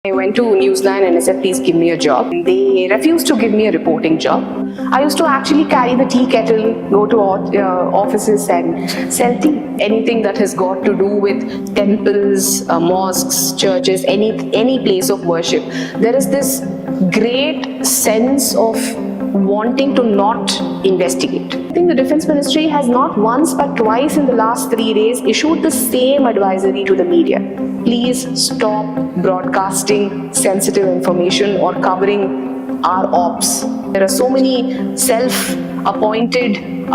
I went to Newsline and I said, please give me a job. They refused to give me a reporting job. I used to actually carry the tea kettle, go to offices and sell tea. Anything that has got to do with temples, mosques, churches, any place of worship. There is this great sense of wanting to not investigate. I think the Defense Ministry has not once but twice in the last 3 days issued the same advisory to the media. Please stop broadcasting sensitive information or covering our ops. There are so many self-appointed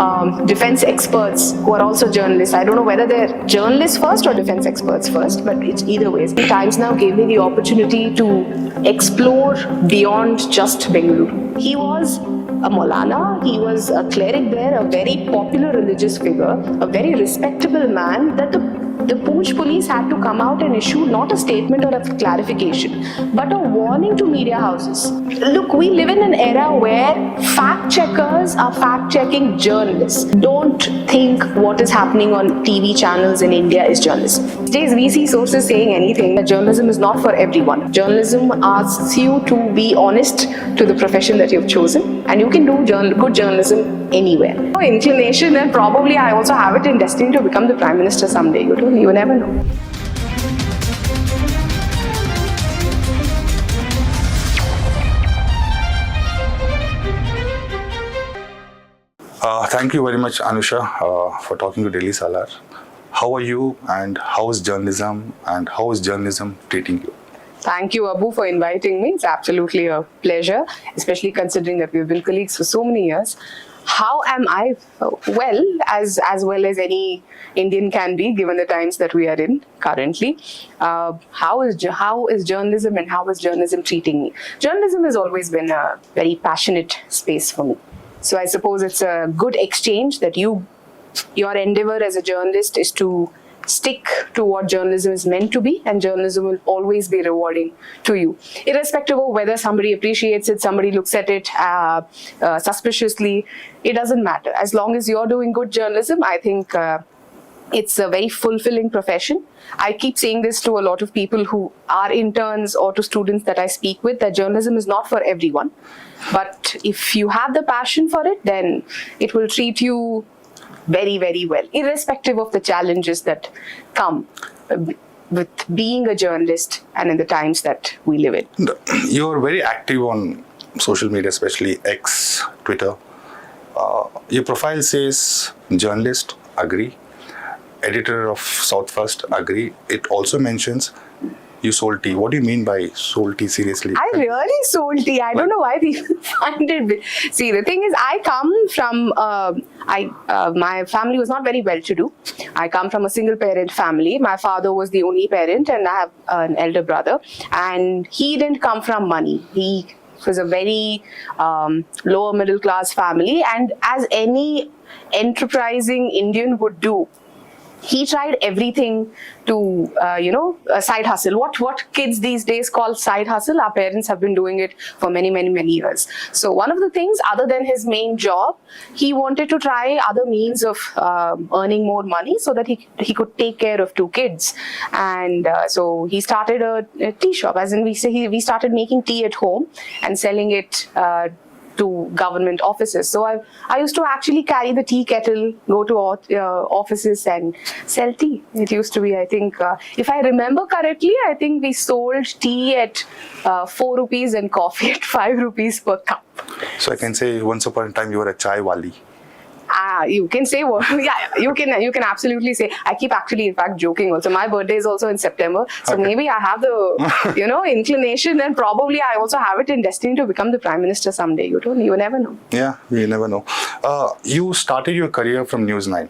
defense experts who are also journalists. I don't know whether they're journalists first or defense experts first, but it's either way. Times Now gave me the opportunity to explore beyond just Bengaluru. He was a Maulana, he was a cleric there, a very popular religious figure, a very respectable man that the Poonch police had to come out and issue not a statement or a clarification, but a warning to media houses. Look, we live in an era where fact checkers are fact checking journalists. Don't think what is happening on TV channels in India is journalism. These days we see sources saying anything, that journalism is not for everyone. Journalism asks you to be honest to the profession that you've chosen, and you can do good journalism anywhere. Inclination, and probably I also have it in destiny to become the Prime Minister someday. You never know. Thank you very much, Anusha, for talking to Daily Salar. How are you, and how is journalism treating you? Thank you, Abu, for inviting me. It's absolutely a pleasure, especially considering that we've been colleagues for so many years. How am I? Well as any Indian can be, given the times that we are in currently. How is journalism and how is journalism treating me? Journalism has always been a very passionate space for me. So I suppose it's a good exchange that your endeavor as a journalist is to stick to what journalism is meant to be, and journalism will always be rewarding to you. Irrespective of whether somebody appreciates it, somebody looks at it suspiciously, it doesn't matter. As long as you're doing good journalism, I think it's a very fulfilling profession. I keep saying this to a lot of people who are interns or to students that I speak with, that journalism is not for everyone. But if you have the passion for it, then it will treat you very, very well, irrespective of the challenges that come with being a journalist and in the times that we live in. You're very active on social media, especially X, Twitter. Your profile says journalist, agree. Editor of South First, agree. It also mentions you sold tea. What do you mean by sold tea, seriously? I really sold tea. I don't know why people find it. See, the thing is, I come from, my family was not very well-to-do. I come from a single-parent family. My father was the only parent, and I have an elder brother. And he didn't come from money. He was a very lower middle-class family. And as any enterprising Indian would do, he tried everything to, a side hustle. What kids these days call side hustle, our parents have been doing it for many, many, many years. So one of the things, other than his main job, he wanted to try other means of earning more money so that he could take care of 2 kids. And so he started a tea shop, as in we started making tea at home and selling it to government offices. So I used to actually carry the tea kettle, go to offices and sell tea. It used to be, I think, if I remember correctly, I think we sold tea at 4 rupees and coffee at 5 rupees per cup. So I can say once upon a time you were a chai wali. You can say, yeah, you can absolutely say. I keep actually, in fact, joking also. My birthday is also in September. So maybe I have the, inclination, and probably I also have it in destiny to become the Prime Minister someday. You never know. Yeah, you never know. You started your career from News 9.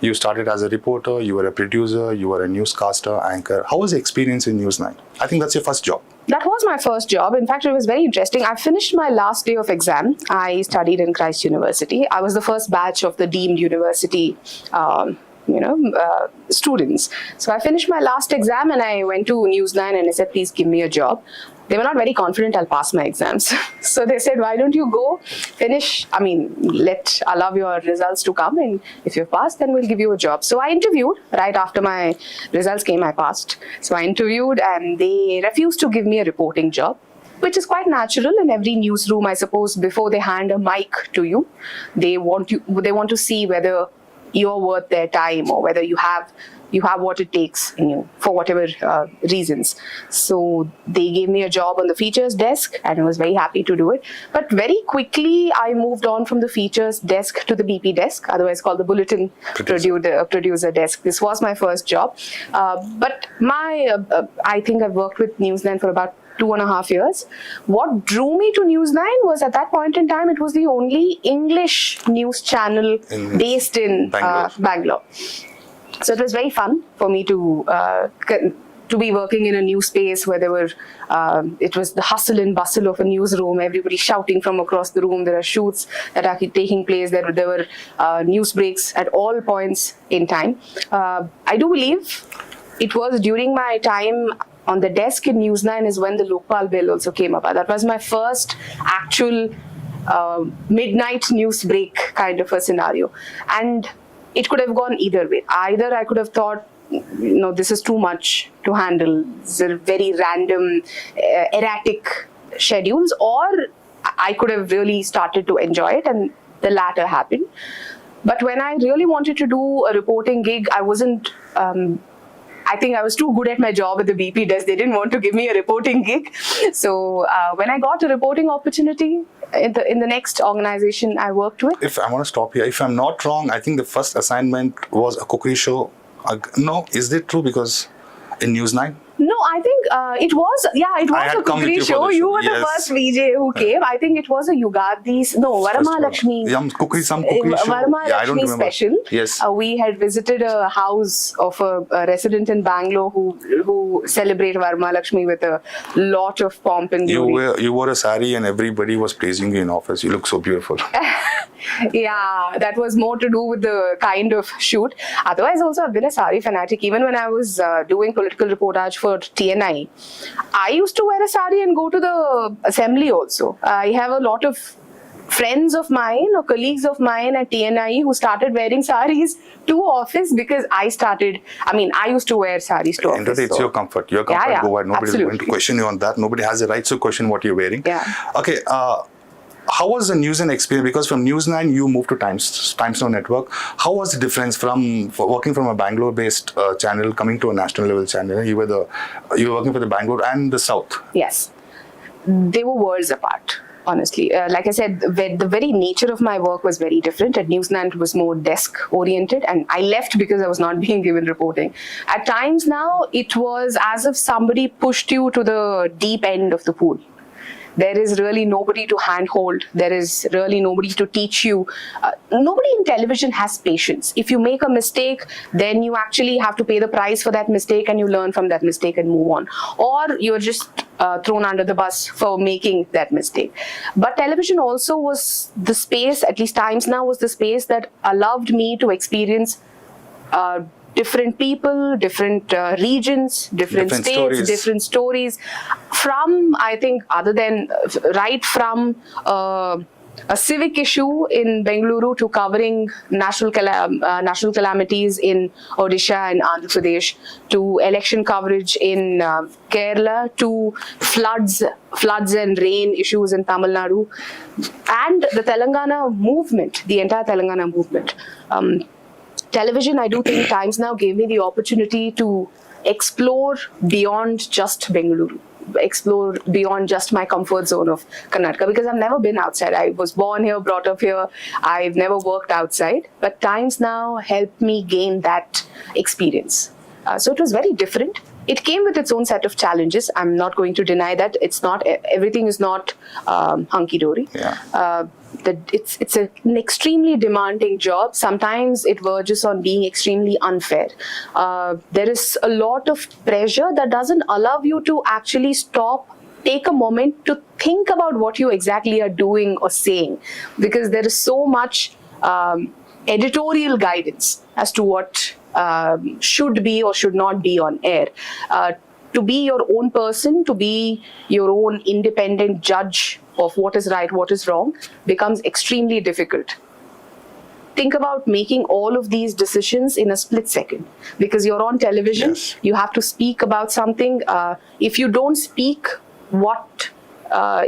You started as a reporter, you were a producer, you were a newscaster, anchor. How was the experience in News 9? I think that's your first job. That was my first job. In fact, it was very interesting. I finished my last day of exam. I studied in Christ University. I was the first batch of the deemed university students. So I finished my last exam and I went to News9 and I said, please give me a job. They were not very confident I'll pass my exams. So they said, why don't you go finish? Allow your results to come, and if you pass, then we'll give you a job. So I interviewed. Right after my results came, I passed. So I interviewed and they refused to give me a reporting job, which is quite natural in every newsroom, I suppose. Before they hand a mic to you, they want to see whether you're worth their time or whether you have what it takes in you for whatever reasons. So they gave me a job on the features desk and I was very happy to do it. But very quickly I moved on from the features desk to the BP desk, otherwise called the bulletin producer desk. This was my first job. But I think I've worked with News9 for about 2.5 years. What drew me to News9 was, at that point in time, it was the only English news channel based in Bangalore. So it was very fun for me to be working in a new space where it was the hustle and bustle of a newsroom, everybody shouting from across the room. There are shoots that are taking place. There were news breaks at all points in time. I do believe it was during my time on the desk in News9 is when the Lokpal bill also came up. That was my first actual midnight news break kind of a scenario. And it could have gone either way. Either I could have thought, this is too much to handle. These are very random, erratic schedules, or I could have really started to enjoy it, and the latter happened. But when I really wanted to do a reporting gig, I wasn't... I think I was too good at my job at the BP desk. They didn't want to give me a reporting gig. So when I got a reporting opportunity in the next organization I worked with. If I want to stop here, if I'm not wrong, I think the first assignment was a cookery show. No, is it true? Because in News9? No, I think it was a cookery show. You were the first VJ who came. I think it was a Varamahalakshmi. Some cookery show. Varamahalakshmi special. Yes. We had visited a house of a resident in Bangalore who celebrate Varamahalakshmi with a lot of pomp and glory. You wore a sari and everybody was praising you in office. You look so beautiful. Yeah, that was more to do with the kind of shoot. Otherwise, also I've been a sari fanatic. Even when I was doing political reportage for TNI, I used to wear a sari and go to the assembly also. I have a lot of friends of mine or colleagues of mine at TNI who started wearing saris to office because I used to wear saris to office. It's your comfort. Your comfort. Yeah, go ahead. Nobody's absolutely going to question you on that. Nobody has the right to question what you're wearing. Yeah. Okay. How was the News9 experience? Because from News9 you moved to Times Now Network. How was the difference from working from a Bangalore-based channel coming to a national level channel? You were working for the Bangalore and the South. Yes, they were worlds apart. Honestly, like I said, the very nature of my work was very different. At News9 it was more desk-oriented, and I left because I was not being given reporting. At Times Now, it was as if somebody pushed you to the deep end of the pool. There is really nobody to handhold. There is really nobody to teach you. Nobody in television has patience. If you make a mistake, then you actually have to pay the price for that mistake and you learn from that mistake and move on. Or you're just thrown under the bus for making that mistake. But television also was the space, at least Times Now was the space that allowed me to experience different people, different regions, different states, different stories. From, I think, other than right from a civic issue in Bengaluru to covering national calamities in Odisha and Andhra Pradesh, to election coverage in Kerala, to floods and rain issues in Tamil Nadu, and the Telangana movement, the entire Telangana movement. Television, I do think Times Now gave me the opportunity to explore beyond just Bengaluru, explore beyond just my comfort zone of Karnataka, because I've never been outside. I was born here, brought up here. I've never worked outside, but Times Now helped me gain that experience. So it was very different. It came with its own set of challenges. I'm not going to deny that. Everything is not hunky-dory. Yeah. It's an extremely demanding job. Sometimes it verges on being extremely unfair. There is a lot of pressure that doesn't allow you to actually stop, take a moment to think about what you exactly are doing or saying, because there is so much editorial guidance as to what should be or should not be on air. To be your own person, to be your own independent judge of what is right, what is wrong, becomes extremely difficult. Think about making all of these decisions in a split second, because you're on television, Yes. you have to speak about something. If you don't speak what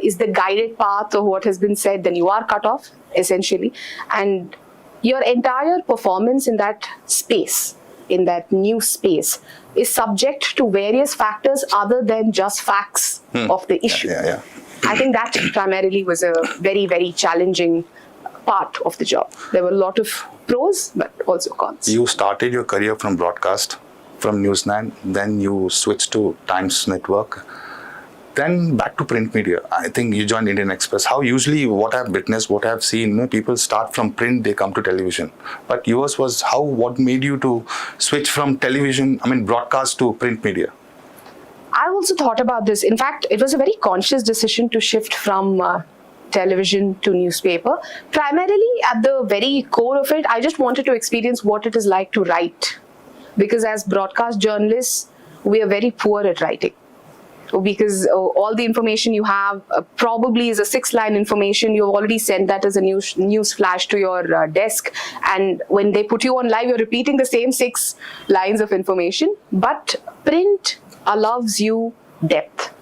is the guided path of what has been said, then you are cut off, essentially. And your entire performance in that space, in that new space, is subject to various factors other than just facts of the issue. Yeah. I think that primarily was a very, very challenging part of the job. There were a lot of pros, but also cons. You started your career from broadcast, from News 9, then you switched to Times Network, then back to print media. I think you joined Indian Express. How usually, what I've witnessed, what I've seen, people start from print, they come to television. But yours was what made you to switch from broadcast to print media? I also thought about this. In fact, it was a very conscious decision to shift from television to newspaper. Primarily, at the very core of it, I just wanted to experience what it is like to write. Because as broadcast journalists, we are very poor at writing. Because all the information you have probably is a 6-line information. You've already sent that as a news flash to your desk. And when they put you on live, you're repeating the same 6 lines of information. But print allows you depth.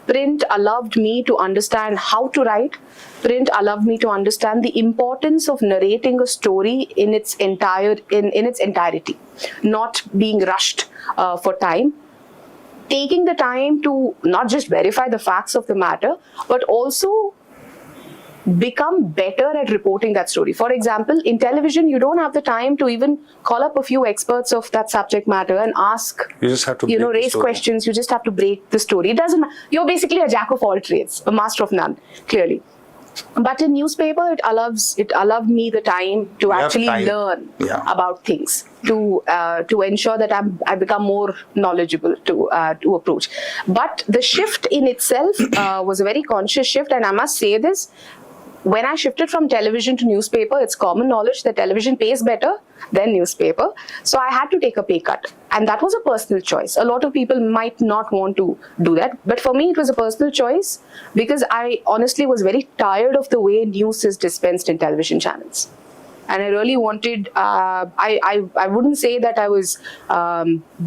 Print allowed me to understand how to write. Print allowed me to understand the importance of narrating a story in its entirety, not being rushed for time. Taking the time to not just verify the facts of the matter, but also become better at reporting that story. For example, in television, you don't have the time to even call up a few experts of that subject matter and ask, You just have to raise questions. You just have to break the story. It doesn't. You're basically a jack of all trades, a master of none, clearly. But in newspaper, it allowed me the time to actually learn about things, to ensure that I become more knowledgeable to approach. But the shift in itself was a very conscious shift, and I must say this. When I shifted from television to newspaper, it's common knowledge that television pays better than newspaper. So I had to take a pay cut. And that was a personal choice. A lot of people might not want to do that. But for me, it was a personal choice because I honestly was very tired of the way news is dispensed in television channels. And I really wanted, I wouldn't say that I was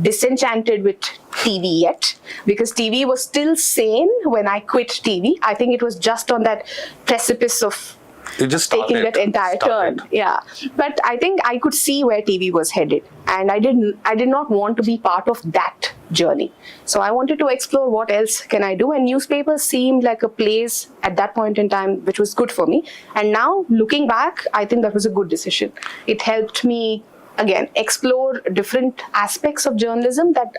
disenchanted with TV yet, because TV was still sane when I quit TV. I think it was just on that precipice of taking that entire turn. Yeah. But I think I could see where TV was headed. And I did not want to be part of that journey. So I wanted to explore what else can I do. And newspapers seemed like a place at that point in time which was good for me. And now looking back, I think that was a good decision. It helped me, again, explore different aspects of journalism that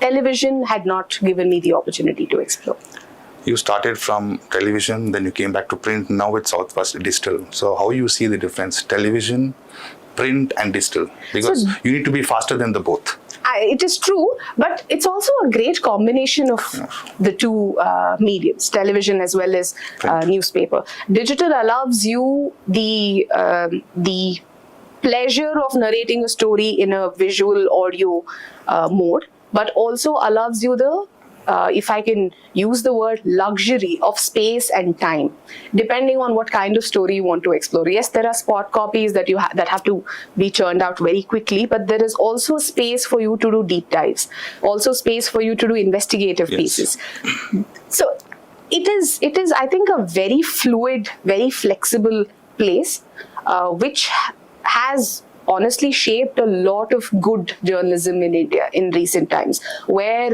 television had not given me the opportunity to explore. You started from television, then you came back to print, now it's Southwest Digital. So how you see the difference, television, print and digital? Because you need to be faster than the both. It is true, but it's also a great combination of the two mediums, television as well as newspaper. Digital allows you the pleasure of narrating a story in a visual audio mode, but also allows you the if I can use the word, luxury of space and time, depending on what kind of story you want to explore. Yes, there are spot copies that that have to be churned out very quickly, but there is also space for you to do deep dives, also space for you to do investigative pieces. So it is, I think, a very fluid, very flexible place, which has honestly shaped a lot of good journalism in India in recent times, where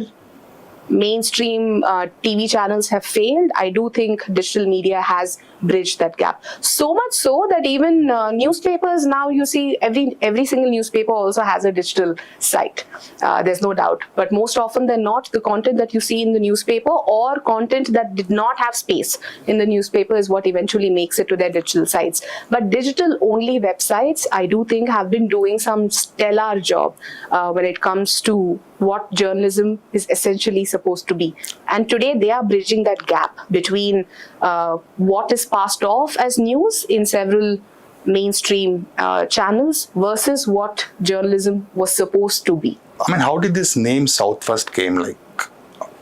mainstream TV channels have failed. I do think digital media has bridged that gap. So much so that even newspapers now, you see every single newspaper also has a digital site. There's no doubt. But most often than not, the content that you see in the newspaper or content that did not have space in the newspaper is what eventually makes it to their digital sites. But digital-only websites, I do think, have been doing some stellar job when it comes to what journalism is essentially supposed to be. And today they are bridging that gap between what is passed off as news in several mainstream channels versus what journalism was supposed to be. I mean, how did this name South First came? Like,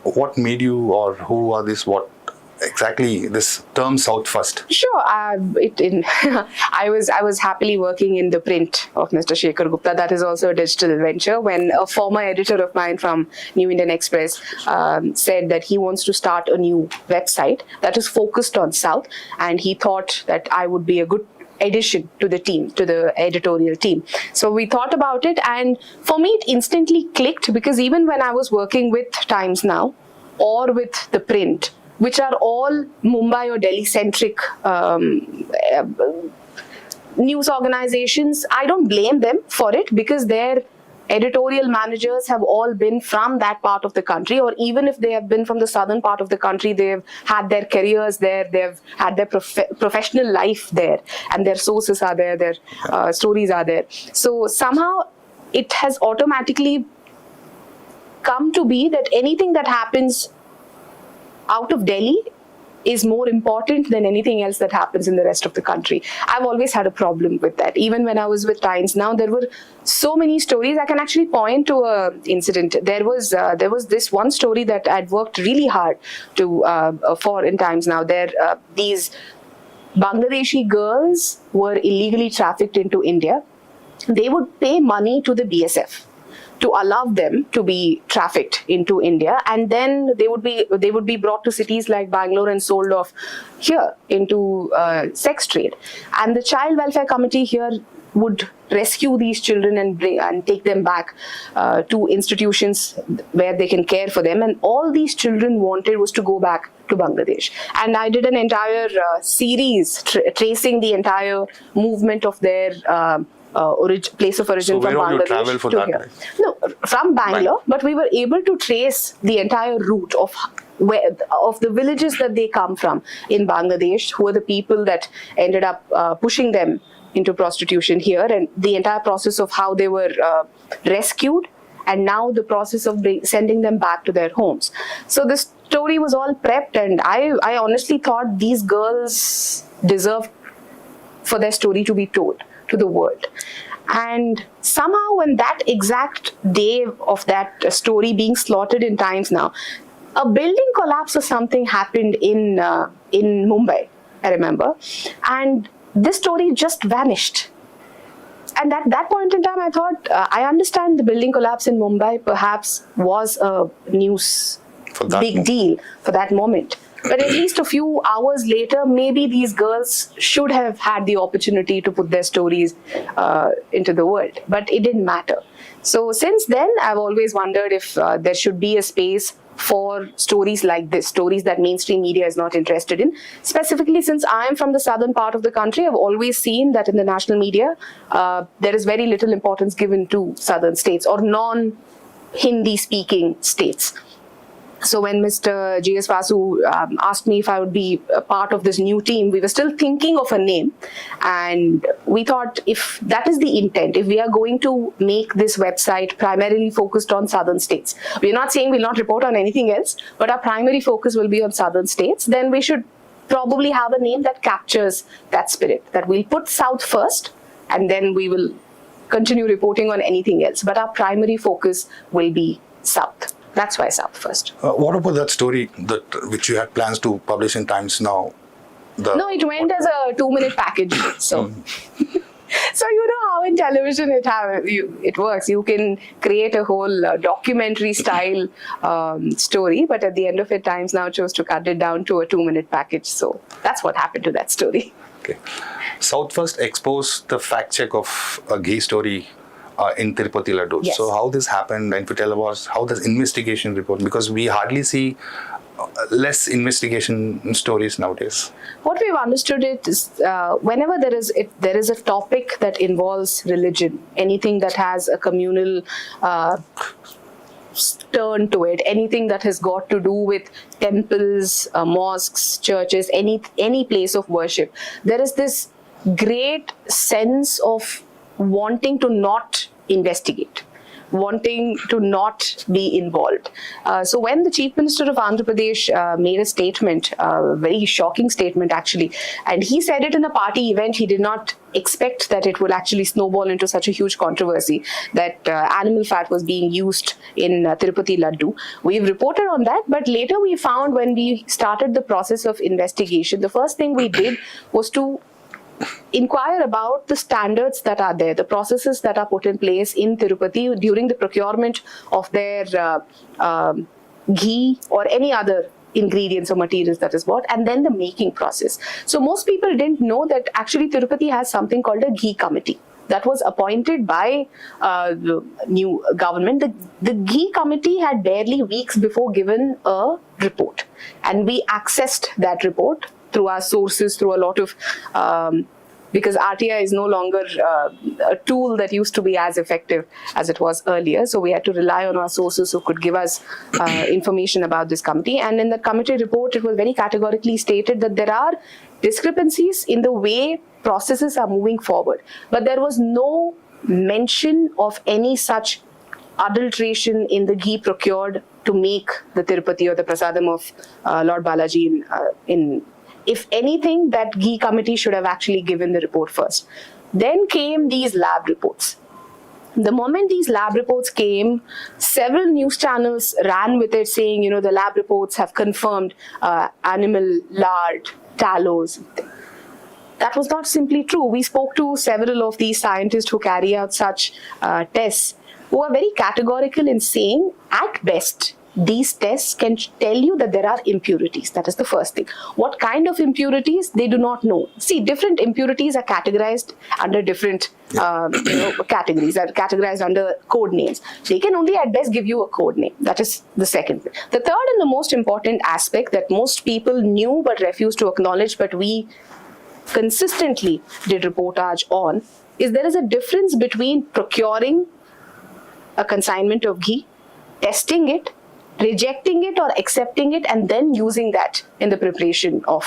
what made you, or who are this? What exactly this term South First? Sure, I was happily working in the print of Mr. Shekhar Gupta. That is also a digital venture. When a former editor of mine from New Indian Express said that he wants to start a new website that is focused on South, and he thought that I would be a good addition to the team, to the editorial team. So we thought about it, and for me it instantly clicked, because even when I was working with Times Now or with the print, which are all Mumbai or Delhi centric news organizations, I don't blame them for it, because their editorial managers have all been from that part of the country, or even if they have been from the southern part of the country, they've had their careers there, they've had their professional life there, and their sources are there, their stories are there. So somehow it has automatically come to be that anything that happens out of Delhi is more important than anything else that happens in the rest of the country. I've always had a problem with that. Even when I was with Times Now, there were so many stories. I can actually point to an incident. There was this one story that I'd worked really hard to for in Times Now. These Bangladeshi girls were illegally trafficked into India. They would pay money to the BSF to allow them to be trafficked into India, and then they would be brought to cities like Bangalore and sold off here into sex trade. And the Child Welfare Committee here would rescue these children and take them back to institutions where they can care for them. And all these children wanted was to go back to Bangladesh. And I did an entire series tracing the entire movement of their place of origin, so from Bangladesh you travel for to that here. time? No, from Bangalore, but we were able to trace the entire route of the villages that they come from in Bangladesh, who are the people that ended up pushing them into prostitution here, and the entire process of how they were rescued, and now the process of sending them back to their homes. So this story was all prepped, and I honestly thought these girls deserved for their story to be told to the world. And somehow when that exact day of that story being slotted in Times Now, a building collapse or something happened in Mumbai, I remember, and this story just vanished. And at that point in time, I thought, I understand the building collapse in Mumbai perhaps was a news big deal for that moment. But at least a few hours later, maybe these girls should have had the opportunity to put their stories into the world. But it didn't matter. So since then, I've always wondered if there should be a space for stories like this, stories that mainstream media is not interested in. Specifically, since I am from the southern part of the country, I've always seen that in the national media, there is very little importance given to southern states or non-Hindi speaking states. So when Mr. G.S. Vasu asked me if I would be a part of this new team, we were still thinking of a name. And we thought, if that is the intent, if we are going to make this website primarily focused on southern states, we're not saying we'll not report on anything else, but our primary focus will be on southern states, then we should probably have a name that captures that spirit, that we'll put South first, and then we will continue reporting on anything else. But our primary focus will be South. That's why South first. What about that story which you had plans to publish in Times Now? No, it went as a 2-minute package. So, so you know how in television it works. You can create a whole documentary style story, but at the end of it, Times Now chose to cut it down to a 2-minute package. So that's what happened to that story. Okay. South First exposed the fact check of a gay story in Tirupati Laddu. Yes. So how this happened, and if you tell us how does investigation report, because we hardly see less investigation stories nowadays. What we've understood is whenever there is a topic that involves religion, anything that has a communal turn to it, anything that has got to do with temples, mosques, churches, any place of worship, there is this great sense of wanting to not investigate. wanting to not be involved. So when the Chief Minister of Andhra Pradesh made a statement, a very shocking statement actually, and he said it in a party event, he did not expect that it would actually snowball into such a huge controversy that animal fat was being used in Tirupati Laddu. We've reported on that, but later we found when we started the process of investigation, the first thing we did was to inquire about the standards that are there, the processes that are put in place in Tirupati during the procurement of their ghee or any other ingredients or materials that is bought, and then the making process. So most people didn't know that actually Tirupati has something called a ghee committee that was appointed by the new government. The ghee committee had barely weeks before given a report, and we accessed that report through our sources, through a lot of because RTI is no longer a tool that used to be as effective as it was earlier. So we had to rely on our sources who could give us information about this committee. And in the committee report, it was very categorically stated that there are discrepancies in the way processes are moving forward. But there was no mention of any such adulteration in the ghee procured to make the Tirupati or the prasadam of Lord Balaji in if anything, that ghee committee should have actually given the report first. Then came these lab reports. The moment these lab reports came, several news channels ran with it saying, you know, the lab reports have confirmed animal lard, tallows. That was not simply true. We spoke to several of these scientists who carry out such tests, who are very categorical in saying, at best, these tests can tell you that there are impurities. That is the first thing. What kind of impurities? They do not know. See, different impurities are categorized under different categories, are categorized under code names. They can only at best give you a code name. That is the second thing. The third and the most important aspect that most people knew but refused to acknowledge, but we consistently did reportage on, is there is a difference between procuring a consignment of ghee, testing it, rejecting it or accepting it, and then using that in the preparation of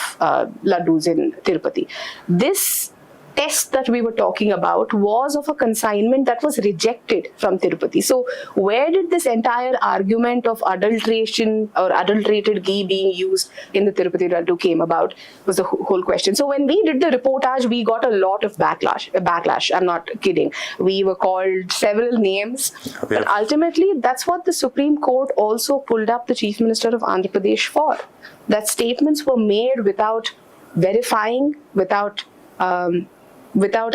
laddus in Tirupati. This test that we were talking about was of a consignment that was rejected from Tirupati. So where did this entire argument of adulteration or adulterated ghee being used in the Tirupati laddu came about was the whole question. So when we did the reportage, we got a lot of backlash. I'm not kidding. We were called several names, but ultimately that's what the Supreme Court also pulled up the Chief Minister of Andhra Pradesh for. That statements were made without verifying, without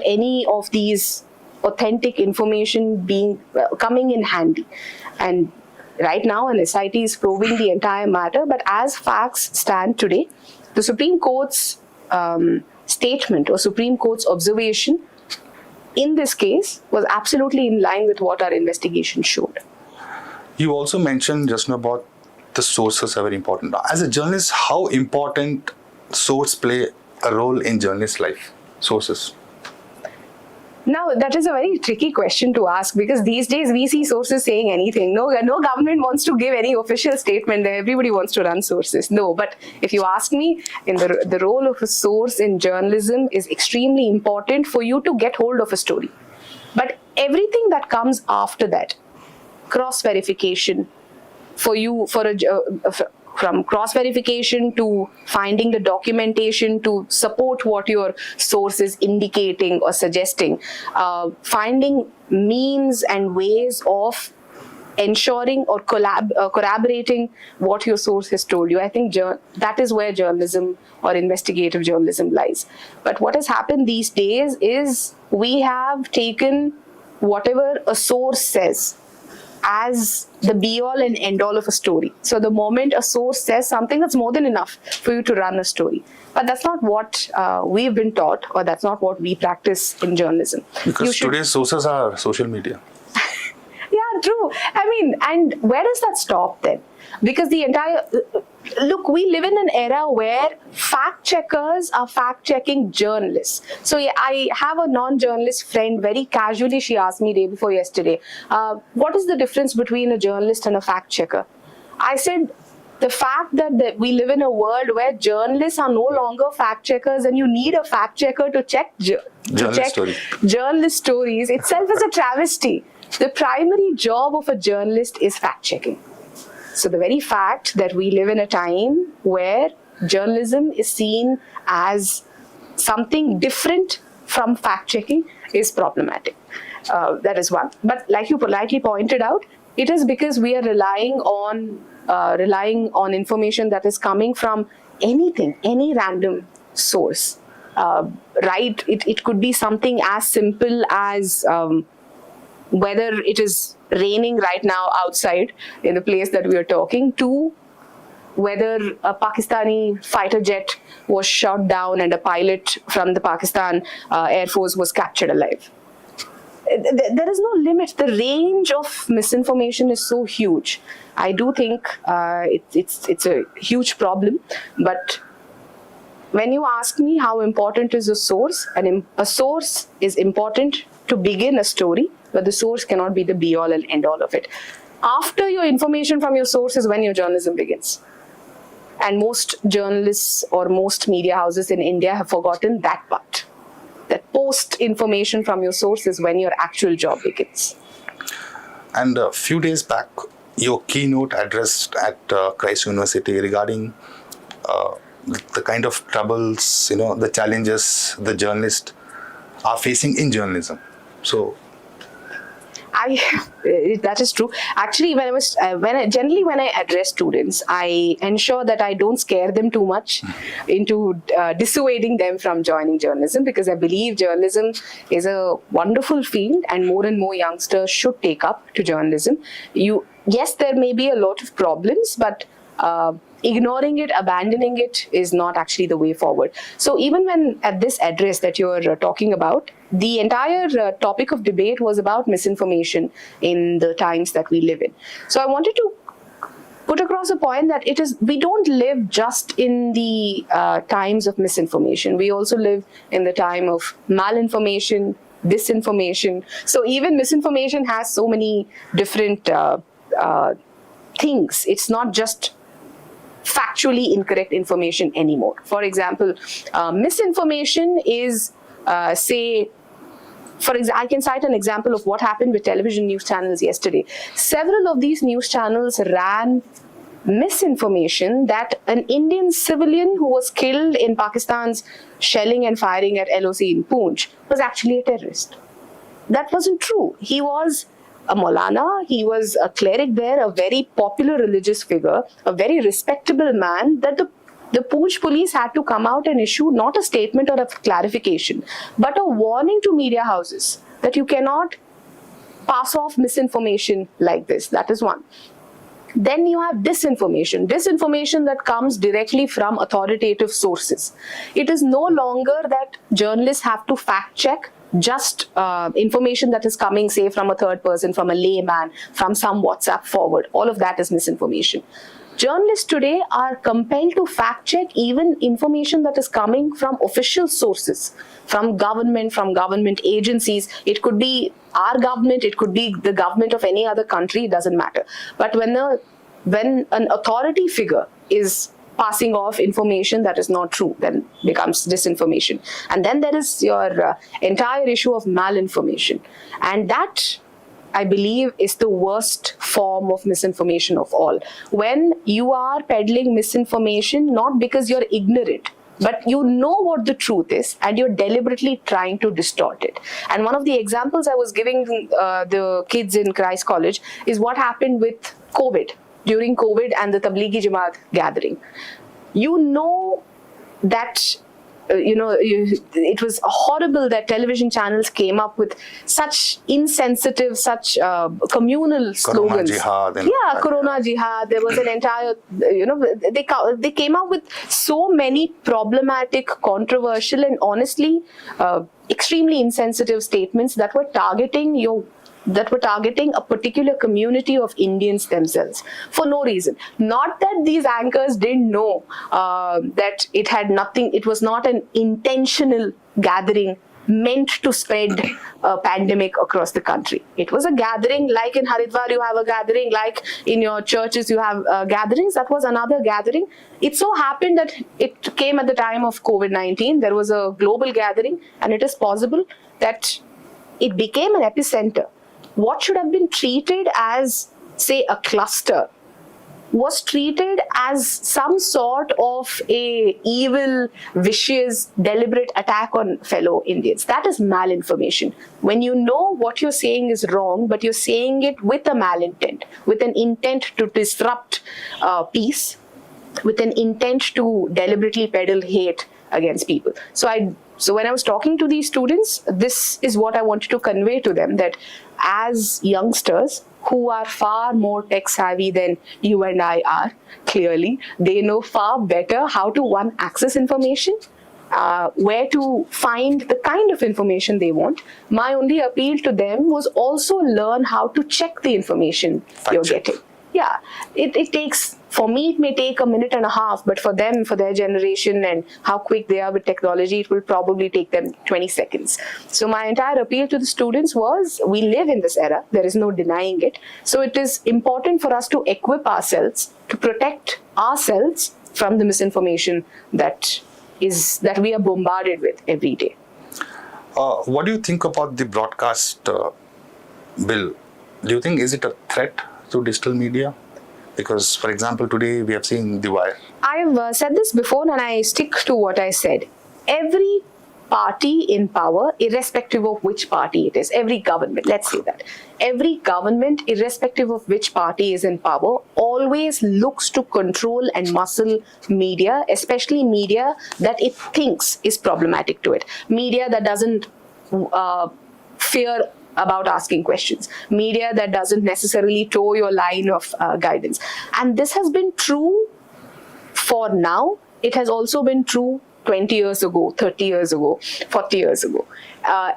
any of these authentic information being coming in handy. And right now an SIT is probing the entire matter, but as facts stand today, the Supreme Court's statement or Supreme Court's observation in this case was absolutely in line with what our investigation showed. You also mentioned just now about the sources are very important. As a journalist, how important source play a role in journalist life? Sources. Now, that is a very tricky question to ask because these days we see sources saying anything. No government wants to give any official statement. Everybody wants to run sources. No, but if you ask me, in the role of a source in journalism is extremely important for you to get hold of a story. But everything that comes after that, cross-verification, from cross-verification to finding the documentation to support what your source is indicating or suggesting, finding means and ways of ensuring or corroborating what your source has told you. I think that is where journalism or investigative journalism lies. But what has happened these days is we have taken whatever a source says as the be-all and end-all of a story. So the moment a source says something, that's more than enough for you to run a story. But that's not what we've been taught, or that's not what we practice in journalism. Because today's sources are social media. Yeah, true. I mean, and where does that stop then? Because the entire... Look, we live in an era where fact checkers are fact checking journalists. So yeah, I have a non-journalist friend, very casually she asked me day before yesterday, what is the difference between a journalist and a fact checker? I said, the fact that we live in a world where journalists are no longer fact checkers and you need a fact checker to check journalist stories itself is a travesty. The primary job of a journalist is fact-checking. So the very fact that we live in a time where journalism is seen as something different from fact-checking is problematic. That is one. But like you politely pointed out, it is because we are relying on information that is coming from anything, any random source. Right? It could be something as simple as whether it is raining right now outside in the place that we are talking, to whether a Pakistani fighter jet was shot down and a pilot from the Pakistan Air Force was captured alive. There is no limit. The range of misinformation is so huge. I do think it's a huge problem, but when you ask me how important is a source, a source is important to begin a story, but the source cannot be the be-all and end-all of it. After your information from your source is when your journalism begins. And most journalists or most media houses in India have forgotten that part. That post information from your source is when your actual job begins. And a few days back, your keynote address at Christ University regarding the kind of troubles, the challenges the journalists are facing in journalism. So, that is true. Actually, when I address students, I ensure that I don't scare them too much into dissuading them from joining journalism, because I believe journalism is a wonderful field and more youngsters should take up to journalism. Yes, there may be a lot of problems, but ignoring it, abandoning it is not actually the way forward. So even when at this address that you're talking about, the entire topic of debate was about misinformation in the times that we live in. So I wanted to put across a point that we don't live just in the times of misinformation. We also live in the time of malinformation, disinformation. So even misinformation has so many different things. It's not just factually incorrect information anymore. For example, misinformation is, I can cite an example of what happened with television news channels yesterday. Several of these news channels ran misinformation that an Indian civilian who was killed in Pakistan's shelling and firing at LOC in Poonch was actually a terrorist. That wasn't true. He was a Maulana, he was a cleric there, a very popular religious figure, a very respectable man, that the Poonch police had to come out and issue not a statement or a clarification, but a warning to media houses that you cannot pass off misinformation like this. That is one. Then you have disinformation that comes directly from authoritative sources. It is no longer that journalists have to fact check just information that is coming, say, from a third person, from a layman, from some WhatsApp forward. All of that is misinformation. Journalists today are compelled to fact check even information that is coming from official sources, from government agencies. It could be our government, it could be the government of any other country, it doesn't matter. But when an authority figure is passing off information that is not true, then becomes disinformation. And then there is your entire issue of malinformation. And that, I believe, is the worst form of misinformation of all. When you are peddling misinformation, not because you're ignorant, but you know what the truth is and you're deliberately trying to distort it. And one of the examples I was giving the kids in Christ College is what happened with COVID. During COVID and the Tablighi Jamaat gathering. You know that, it was horrible that television channels came up with such insensitive, such communal slogans. Corona Jihad. There was an entire, they came up with so many problematic, controversial and honestly extremely insensitive statements that were targeting a particular community of Indians themselves for no reason. Not that these anchors didn't know that it was not an intentional gathering meant to spread a pandemic across the country. It was a gathering, like in Haridwar you have a gathering, like in your churches you have gatherings. That was another gathering. It so happened that it came at the time of COVID-19. There was a global gathering, and it is possible that it became an epicenter. what should have been treated as, say, a cluster was treated as some sort of a evil, vicious, deliberate attack on fellow Indians. That is malinformation. When you know what you're saying is wrong, but you're saying it with a malintent, with an intent to disrupt peace, with an intent to deliberately peddle hate against people. So when I was talking to these students, this is what I wanted to convey to them, that as youngsters who are far more tech savvy than you and I are, clearly, they know far better how to, one, access information, where to find the kind of information they want. My only appeal to them was also learn how to check the information you're getting. Yeah, it takes, for me, it may take a minute and a half, but for them, for their generation and how quick they are with technology, it will probably take them 20 seconds. So my entire appeal to the students was, we live in this era, there is no denying it. So it is important for us to equip ourselves, to protect ourselves from the misinformation that we are bombarded with every day. What do you think about the broadcast bill? Do you think, is it a threat to digital media? Because, for example, today we have seen The Wire. I have said this before and I stick to what I said. Every party in power, irrespective of which party it is, every government, let's say that, every government, irrespective of which party is in power, always looks to control and muscle media, especially media that it thinks is problematic to it. Media that doesn't fear about asking questions. Media that doesn't necessarily toe your line of guidance. And this has been true for now. It has also been true 20 years ago, 30 years ago, 40 years ago.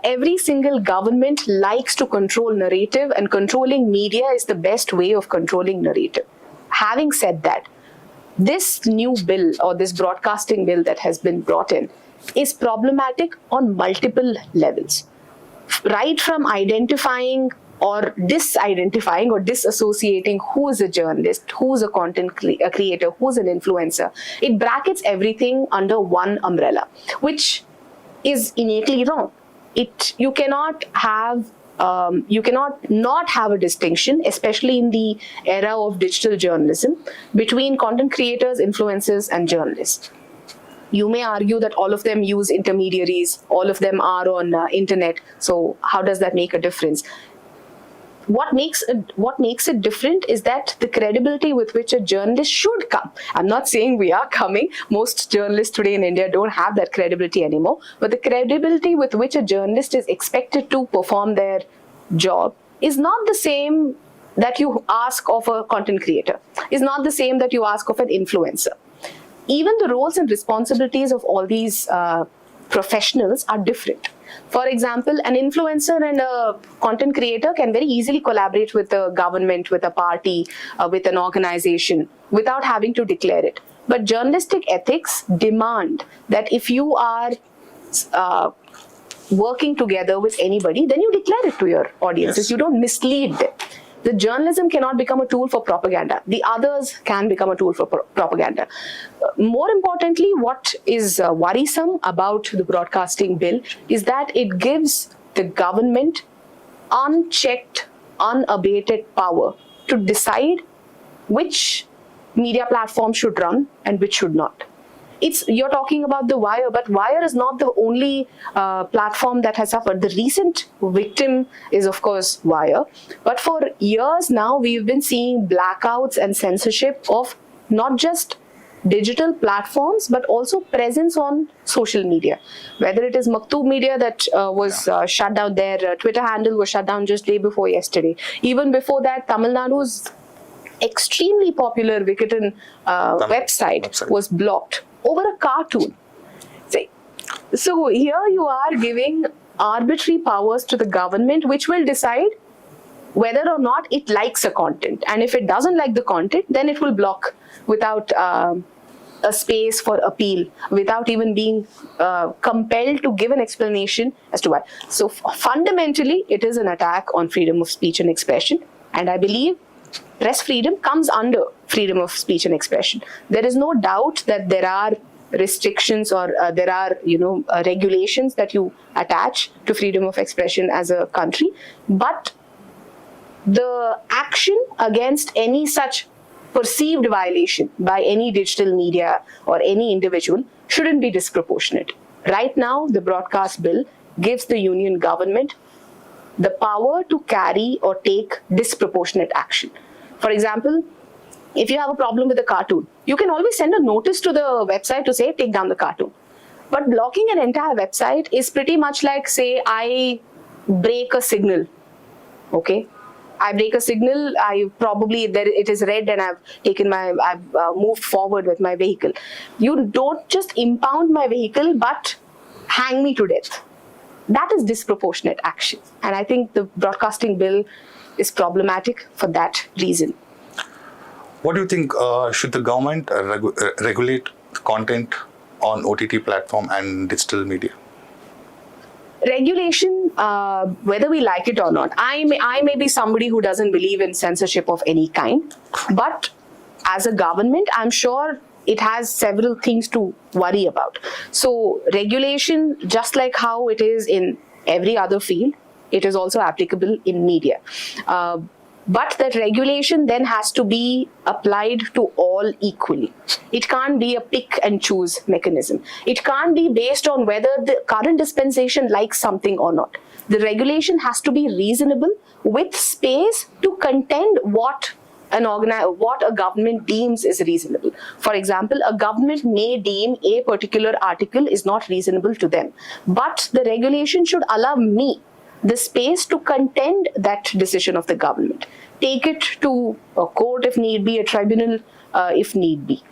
Every single government likes to control narrative, and controlling media is the best way of controlling narrative. Having said that, this new bill or this broadcasting bill that has been brought in is problematic on multiple levels. Right from identifying or disidentifying or disassociating who is a journalist, who is a content creator, who is an influencer. It brackets everything under one umbrella, which is innately wrong. You cannot not have a distinction, especially in the era of digital journalism, between content creators, influencers, and journalists. You may argue that all of them use intermediaries, all of them are on internet. So how does that make a difference? What makes it different is that the credibility with which a journalist should come. I'm not saying we are coming. Most journalists today in India don't have that credibility anymore. But the credibility with which a journalist is expected to perform their job is not the same that you ask of a content creator, is not the same that you ask of an influencer. Even the roles and responsibilities of all these professionals are different. For example, an influencer and a content creator can very easily collaborate with the government, with a party, with an organization, without having to declare it. But journalistic ethics demand that if you are working together with anybody, then you declare it to your audiences. Yes. You don't mislead them. The journalism cannot become a tool for propaganda. The others can become a tool for propaganda. More importantly, what is worrisome about the broadcasting bill is that it gives the government unchecked, unabated power to decide which media platform should run and which should not. You're talking about the Wire, but Wire is not the only platform that has suffered. The recent victim is, of course, Wire. But for years now, we've been seeing blackouts and censorship of not just digital platforms, but also presence on social media. Whether it is Maktub Media that was shut down, their Twitter handle was shut down just day before yesterday. Even before that, Tamil Nadu's extremely popular Vikatan website was blocked over a cartoon. So here you are giving arbitrary powers to the government, which will decide whether or not it likes a content. And if it doesn't like the content, then it will block without a space for appeal, without even being compelled to give an explanation as to why. So fundamentally, it is an attack on freedom of speech and expression. And I believe press freedom comes under freedom of speech and expression. There is no doubt that there are restrictions or there are regulations that you attach to freedom of expression as a country, but the action against any such perceived violation by any digital media or any individual shouldn't be disproportionate. Right now, the broadcast bill gives the union government the power to carry or take disproportionate action. For example, if you have a problem with a cartoon, you can always send a notice to the website to say, take down the cartoon. But blocking an entire website is pretty much like, say, I break a signal, okay? I break a signal, it is red and I've moved forward with my vehicle. You don't just impound my vehicle, but hang me to death. That is disproportionate action. And I think the broadcasting bill is problematic for that reason. What do you think, should the government regulate content on OTT platform and digital media? Regulation, whether we like it or not. I may be somebody who doesn't believe in censorship of any kind, but as a government, I'm sure it has several things to worry about. So regulation, just like how it is in every other field, it is also applicable in media. But that regulation then has to be applied to all equally. It can't be a pick and choose mechanism. It can't be based on whether the current dispensation likes something or not. The regulation has to be reasonable with space to contend what a government deems is reasonable. For example, a government may deem a particular article is not reasonable to them, but the regulation should allow me the space to contend that decision of the government. Take it to a court if need be, a tribunal if need be.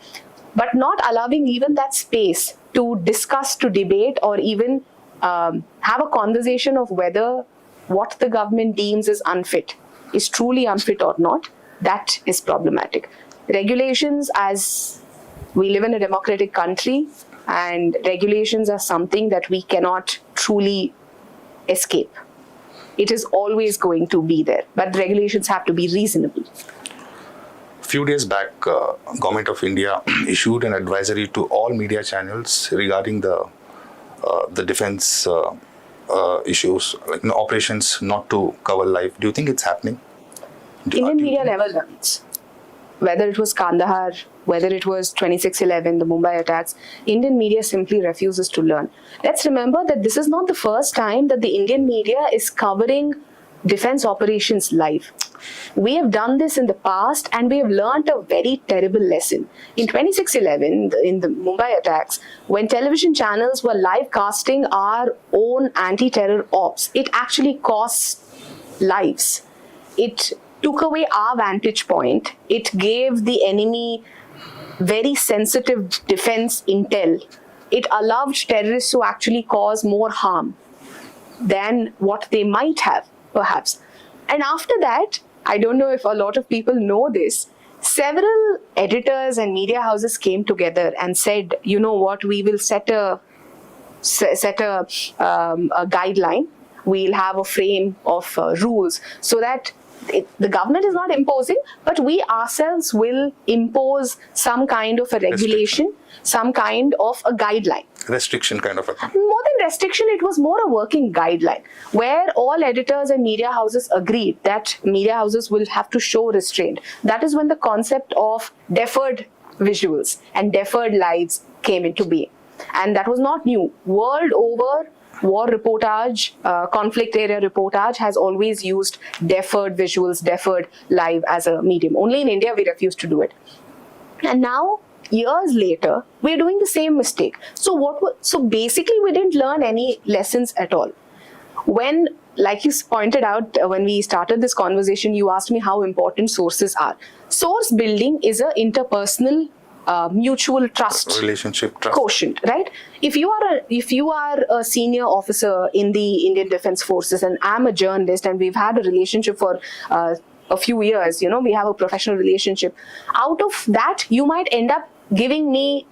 But not allowing even that space to discuss, to debate, or even have a conversation of whether what the government deems is unfit is truly unfit or not, that is problematic. Regulations, as we live in a democratic country, and regulations are something that we cannot truly escape. It is always going to be there, but regulations have to be reasonable. A few days back, Government of India issued an advisory to all media channels regarding the defense issues, like operations not to cover live. Do you think it's happening? Indian media never learns. Whether it was Kandahar, whether it was 26/11, the Mumbai attacks, Indian media simply refuses to learn. Let's remember that this is not the first time that the Indian media is covering defense operations live. We have done this in the past and we have learned a very terrible lesson. In 26/11, in the Mumbai attacks, when television channels were live casting our own anti-terror ops, it actually cost lives. It took away our vantage point. It gave the enemy very sensitive defense intel. It allowed terrorists to actually cause more harm than what they might have, perhaps. And after that, I don't know if a lot of people know this, several editors and media houses came together and said, you know what, we will set a guideline. We'll have a frame of rules so that the government is not imposing, but we ourselves will impose some kind of a regulation, some kind of a guideline. Restriction kind of a thing. More than restriction, it was more a working guideline where all editors and media houses agreed that media houses will have to show restraint. That is when the concept of deferred visuals and deferred lives came into being. And that was not new. World over, war reportage, conflict area reportage has always used deferred visuals, deferred live as a medium. Only in India we refuse to do it. And now, years later, we're doing the same mistake. So basically we didn't learn any lessons at all. When, like you pointed out, when we started this conversation, you asked me how important sources are. Source building is an interpersonal mutual trust, relationship trust quotient, right? If you are a senior officer in the Indian Defence Forces and I'm a journalist and we've had a relationship for a few years, we have a professional relationship. Out of that, you might end up giving me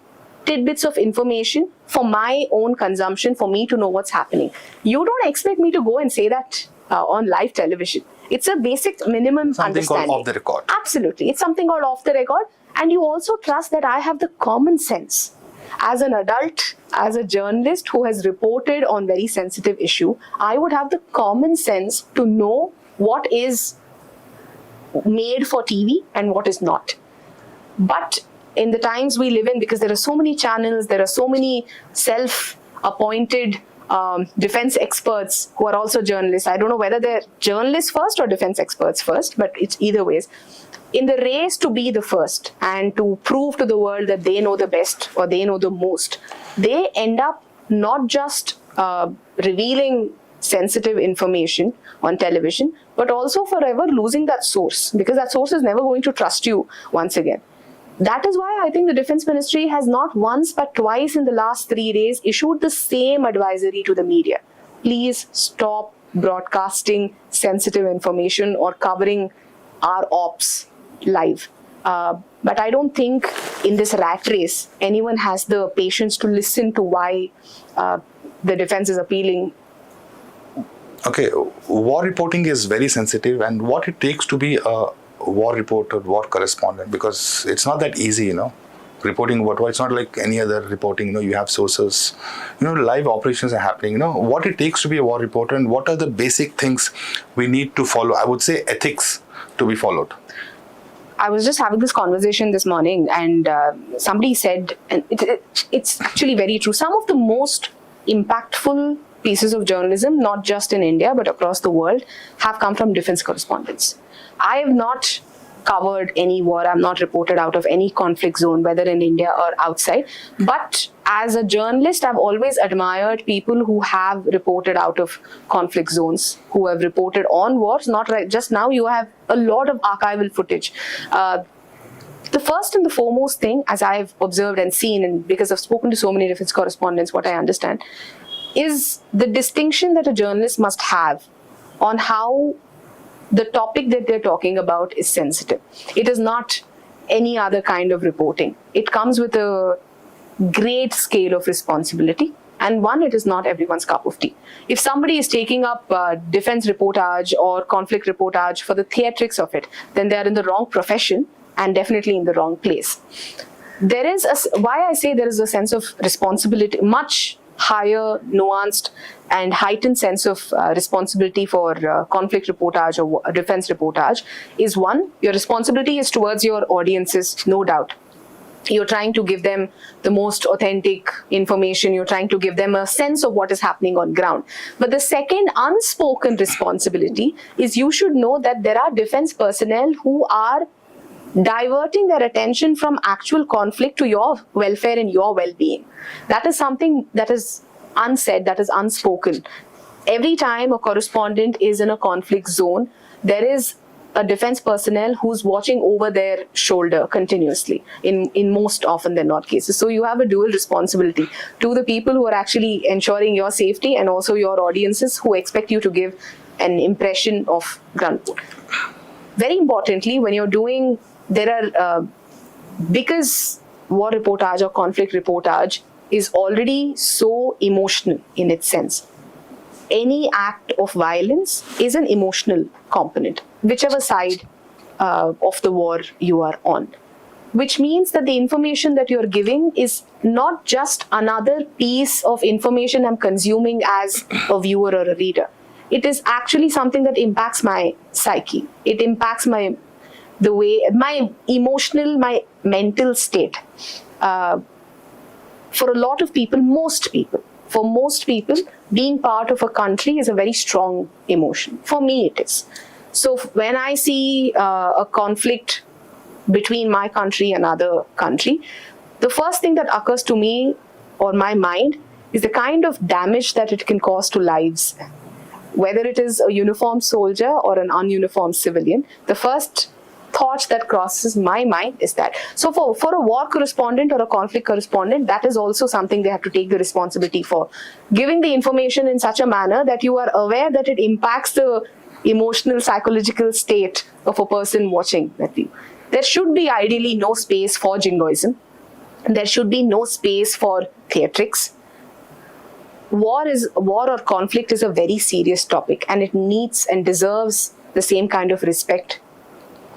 tidbits of information for my own consumption, for me to know what's happening. You don't expect me to go and say that on live television. It's a basic minimum something understanding. Called off the record. Absolutely. It's something called off the record. And you also trust that I have the common sense. As an adult, as a journalist who has reported on very sensitive issue, I would have the common sense to know what is made for TV and what is not. But in the times we live in, because there are so many channels, there are so many self-appointed defense experts who are also journalists. I don't know whether they're journalists first or defense experts first, but it's either ways. In the race to be the first and to prove to the world that they know the best or they know the most, they end up not just revealing sensitive information on television, but also forever losing that source, because that source is never going to trust you once again. That is why I think the Defense Ministry has not once but twice in the last 3 days issued the same advisory to the media. Please stop broadcasting sensitive information or covering our ops live. But I don't think in this rat race, anyone has the patience to listen to why the defense is appealing. Okay, war reporting is very sensitive, and what it takes to be a war reporter, war correspondent, because it's not that easy, reporting what it's not like any other reporting. You have sources, live operations are happening. What it takes to be a war reporter, and what are the basic things we need to follow. I would say ethics to be followed. I was just having this conversation this morning, and somebody said, and it's actually very true, some of the most impactful pieces of journalism, not just in India but across the world, have come from defense correspondents. I have not covered any war, I'm not reported out of any conflict zone, whether in India or outside. But as a journalist, I've always admired people who have reported out of conflict zones, who have reported on wars, not right just now. You have a lot of archival footage. The first and the foremost thing, as I've observed and seen, and because I've spoken to so many defense correspondents, what I understand is the distinction that a journalist must have on how the topic that they're talking about is sensitive. It is not any other kind of reporting. It comes with a great scale of responsibility. And one, it is not everyone's cup of tea. If somebody is taking up defense reportage or conflict reportage for the theatrics of it, then they are in the wrong profession and definitely in the wrong place. There is why I say there is a sense of responsibility, much higher, nuanced and heightened sense of responsibility for conflict reportage or defense reportage is one, your responsibility is towards your audiences, no doubt. You're trying to give them the most authentic information. You're trying to give them a sense of what is happening on ground. But the second unspoken responsibility is you should know that there are defense personnel who are diverting their attention from actual conflict to your welfare and your well-being. That is something that is unsaid, that is unspoken. Every time a correspondent is in a conflict zone, there is a defense personnel who's watching over their shoulder continuously in most often than not cases. So you have a dual responsibility to the people who are actually ensuring your safety and also your audiences who expect you to give an impression of ground report. Very importantly, when you're doing, because war reportage or conflict reportage is already so emotional in its sense, any act of violence is an emotional component, whichever side of the war you are on. Which means that the information that you're giving is not just another piece of information I'm consuming as a viewer or a reader. It is actually something that impacts my psyche. It impacts my emotional, my mental state. For a lot of people, for most people, being part of a country is a very strong emotion. For me, it is. So when I see a conflict between my country and another country, the first thing that occurs to me or my mind is the kind of damage that it can cause to lives. Whether it is a uniformed soldier or an ununiformed civilian, the first thought that crosses my mind is that. So for a war correspondent or a conflict correspondent, that is also something they have to take the responsibility for. Giving the information in such a manner that you are aware that it impacts the emotional, psychological state of a person watching that view. There should be ideally no space for jingoism. There should be no space for theatrics. War or conflict is a very serious topic, and it needs and deserves the same kind of respect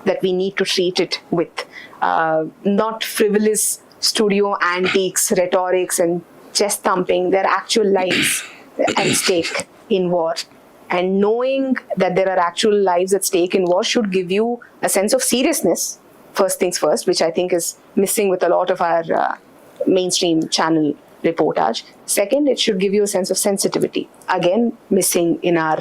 that we need to treat it with. Not frivolous studio antiques, rhetorics and chest thumping. There are actual lives at stake in war. And knowing that there are actual lives at stake in war should give you a sense of seriousness, first things first, which I think is missing with a lot of our mainstream channel reportage. Second, it should give you a sense of sensitivity, again missing in our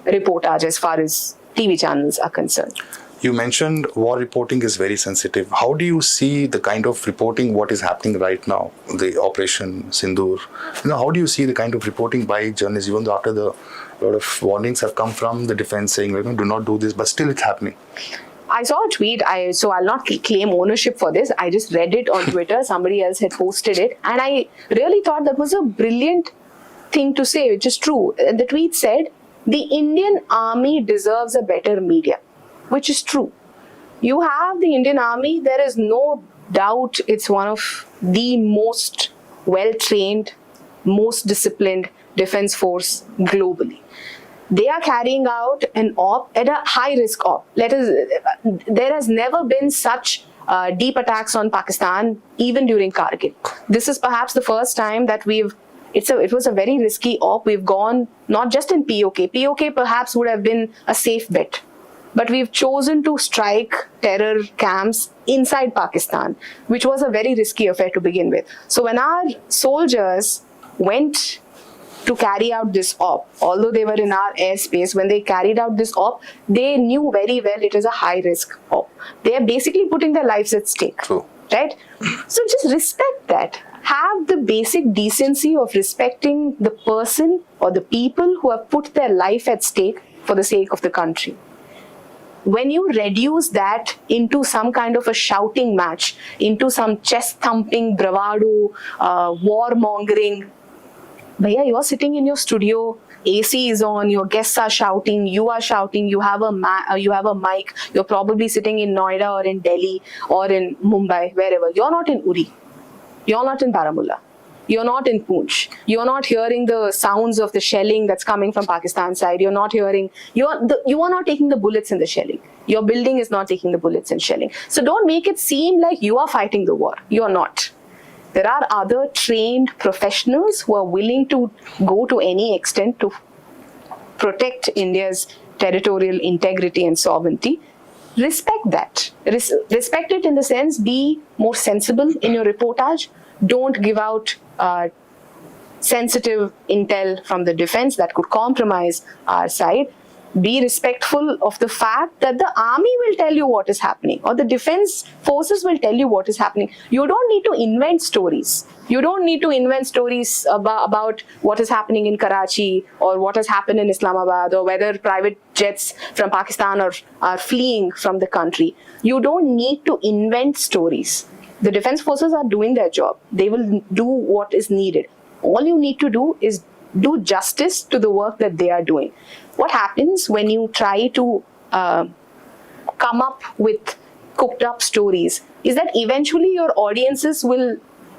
reportage as far as TV channels are concerned. You mentioned war reporting is very sensitive. How do you see the kind of reporting what is happening right now, the Operation Sindoor? How do you see the kind of reporting by journalists, even though after a lot of warnings have come from the defense saying, do not do this, but still it's happening? I saw a tweet, so I'll not claim ownership for this. I just read it on Twitter. Somebody else had posted it. And I really thought that was a brilliant thing to say, which is true. The tweet said, the Indian Army deserves a better media, which is true. You have the Indian Army, there is no doubt it's one of the most well-trained, most disciplined defense force globally. They are carrying out an op at a high-risk op. There has never been such deep attacks on Pakistan, even during Kargil. This is perhaps the first time that it was a very risky op. We've gone not just in POK. POK perhaps would have been a safe bet. But we've chosen to strike terror camps inside Pakistan, which was a very risky affair to begin with. So when our soldiers went to carry out this op, although they were in our airspace, when they carried out this op, they knew very well it is a high-risk op. They are basically putting their lives at stake. True. Right? So just respect that. Have the basic decency of respecting the person or the people who have put their life at stake for the sake of the country. When you reduce that into some kind of a shouting match, into some chest-thumping, bravado, war-mongering, Bhaiya, you are sitting in your studio, AC is on, your guests are shouting, you are shouting, you have a mic, you're probably sitting in Noida or in Delhi or in Mumbai, wherever. You're not in Uri. You're not in Baramulla. You're not in Poonch. You're not hearing the sounds of the shelling that's coming from Pakistan side. You're not hearing, you are not taking the bullets in the shelling. Your building is not taking the bullets in shelling. So don't make it seem like you are fighting the war. You're not. There are other trained professionals who are willing to go to any extent to protect India's territorial integrity and sovereignty. Respect that. Respect it in the sense, be more sensible in your reportage. Don't give out sensitive intel from the defense that could compromise our side. Be respectful of the fact that the army will tell you what is happening, or the defense forces will tell you what is happening. You don't need to invent stories. You don't need to invent stories about what is happening in Karachi or what has happened in Islamabad or whether private jets from Pakistan are fleeing from the country. You don't need to invent stories. The defense forces are doing their job. They will do what is needed. All you need to do is do justice to the work that they are doing. What happens when you try to come up with cooked up stories is that eventually your audiences will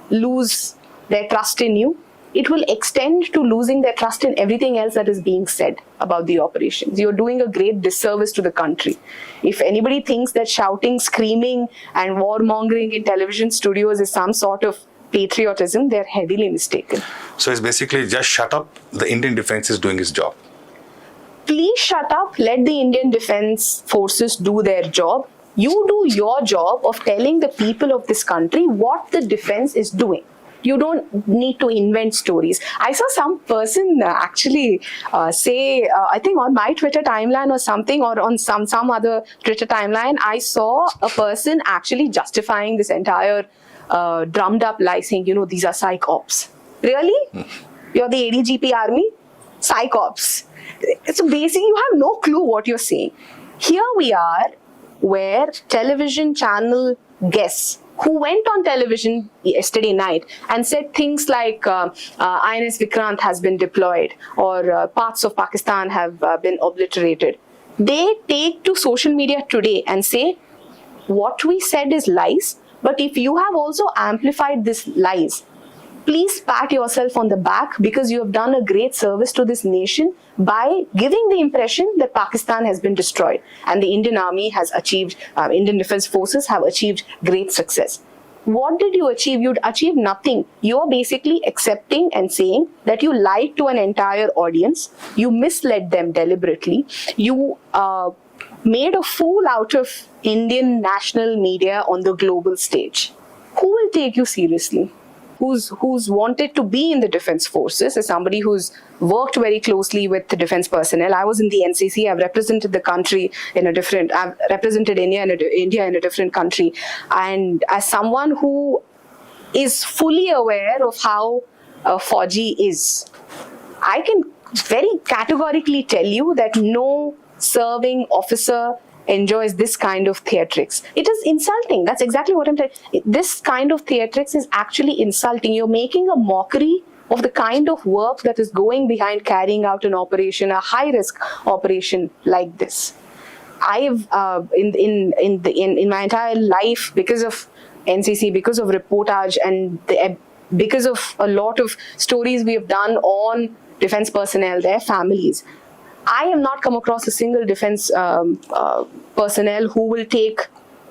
lose their trust in you. It will extend to losing their trust in everything else that is being said about the operations. You're doing a great disservice to the country. If anybody thinks that shouting, screaming and warmongering in television studios is some sort of patriotism, they're heavily mistaken. So it's basically just shut up, the Indian defense is doing its job. Please shut up, let the Indian defense forces do their job. You do your job of telling the people of this country what the defense is doing. You don't need to invent stories. I saw some person actually say, I think on my Twitter timeline or something, or on some other Twitter timeline, I saw a person actually justifying this entire drummed up lie, saying, these are psych ops. Really? You're the ADGP army? Psych ops. So basically, you have no clue what you're saying. Here we are, where television channel guests who went on television yesterday night and said things like INS Vikrant has been deployed or parts of Pakistan have been obliterated. They take to social media today and say, what we said is lies, but if you have also amplified these lies, please pat yourself on the back because you have done a great service to this nation by giving the impression that Pakistan has been destroyed and the Indian army has achieved, Indian defense forces have achieved great success. What did you achieve? You'd achieve nothing. You're basically accepting and saying that you lied to an entire audience, you misled them deliberately, you made a fool out of Indian national media on the global stage. Who will take you seriously? Who's wanted to be in the defense forces, as somebody who's worked very closely with the defense personnel. I was in the NCC. I've represented the country I've represented India in a different country. And as someone who is fully aware of how Fauji is, I can very categorically tell you that no serving officer enjoys this kind of theatrics. It is insulting. That's exactly what I'm saying. This kind of theatrics is actually insulting. You're making a mockery of the kind of work that is going behind carrying out an operation, a high-risk operation like this. I've in my entire life, because of NCC, because of reportage, and because of a lot of stories we have done on defense personnel, their families, I have not come across a single defense personnel who will take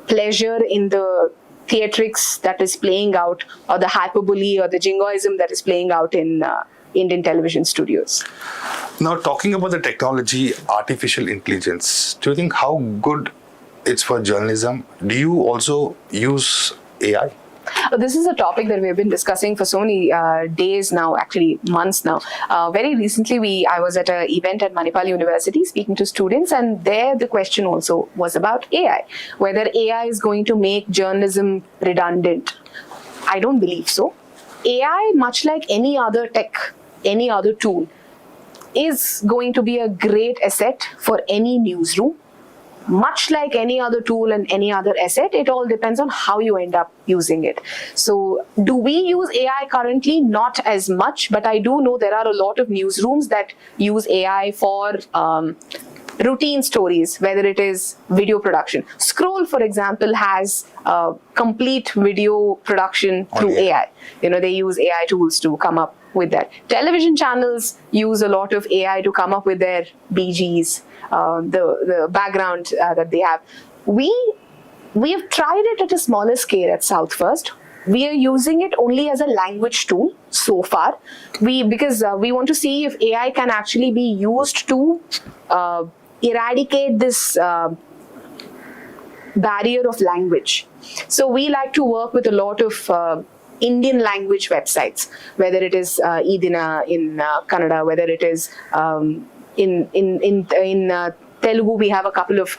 pleasure in the theatrics that is playing out, or the hyperbole or the jingoism that is playing out in Indian television studios. Now, talking about the technology, artificial intelligence, do you think how good it's for journalism? Do you also use AI? This is a topic that we've been discussing for so many days now, actually months now. Very recently, I was at an event at Manipal University speaking to students, and there the question also was about AI, whether AI is going to make journalism redundant. I don't believe so. AI, much like any other tech, any other tool, is going to be a great asset for any newsroom. Much like any other tool and any other asset, it all depends on how you end up using it. So, do we use AI currently? Not as much, but I do know there are a lot of newsrooms that use AI for routine stories, whether it is video production. Scroll, for example, has complete video production through AI. They use AI tools to come up with that. Television channels use a lot of AI to come up with their BGs, the background that they have. We have tried it at a smaller scale at South First. We are using it only as a language tool so far. Because we want to see if AI can actually be used to eradicate this barrier of language. So we like to work with a lot of Indian language websites, whether it is Idina in Kannada, whether it is in Telugu. We have a couple of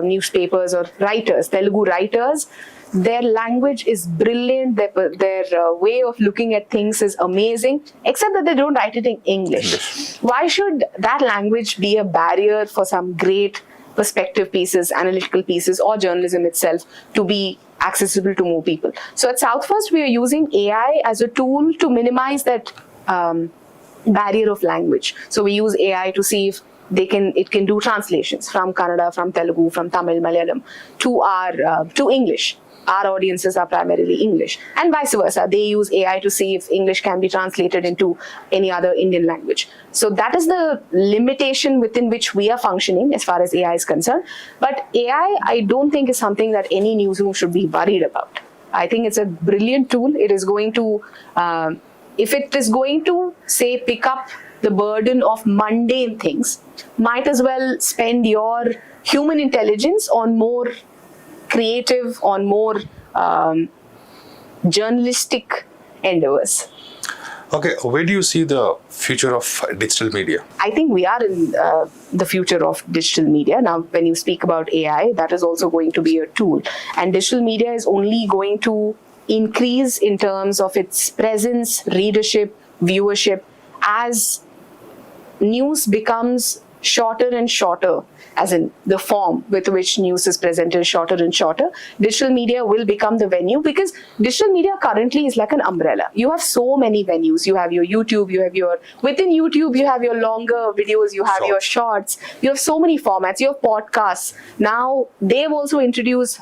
newspapers or writers, Telugu writers. Their language is brilliant. Their way of looking at things is amazing, except that they don't write it in English. Why should that language be a barrier for some great perspective pieces, analytical pieces, or journalism itself to be accessible to more people? So at South First, we are using AI as a tool to minimize that barrier of language. So we use AI to see if it can do translations from Kannada, from Telugu, from Tamil, Malayalam to English. Our audiences are primarily English, and vice versa. They use AI to see if English can be translated into any other Indian language. So that is the limitation within which we are functioning as far as AI is concerned. But AI, I don't think, is something that any newsroom should be worried about. I think it's a brilliant tool. It is going to, if it is going to, say, pick up the burden of mundane things, might as well spend your human intelligence on more creative, on more journalistic endeavors. Okay, where do you see the future of digital media? I think we are in the future of digital media. Now, when you speak about AI, that is also going to be a tool. And digital media is only going to increase in terms of its presence, readership, viewership, as news becomes shorter and shorter, as in the form with which news is presented is shorter and shorter. Digital media will become the venue, because digital media currently is like an umbrella. You have so many venues. You have your YouTube, within YouTube, you have your longer videos, you have your shorts, you have so many formats, you have podcasts. Now, they've also introduced,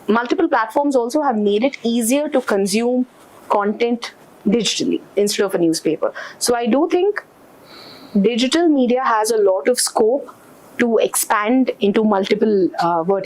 multiple platforms also have made it easier to consume content digitally instead of a newspaper. So I do think digital media has a lot of scope to expand into multiple verticals.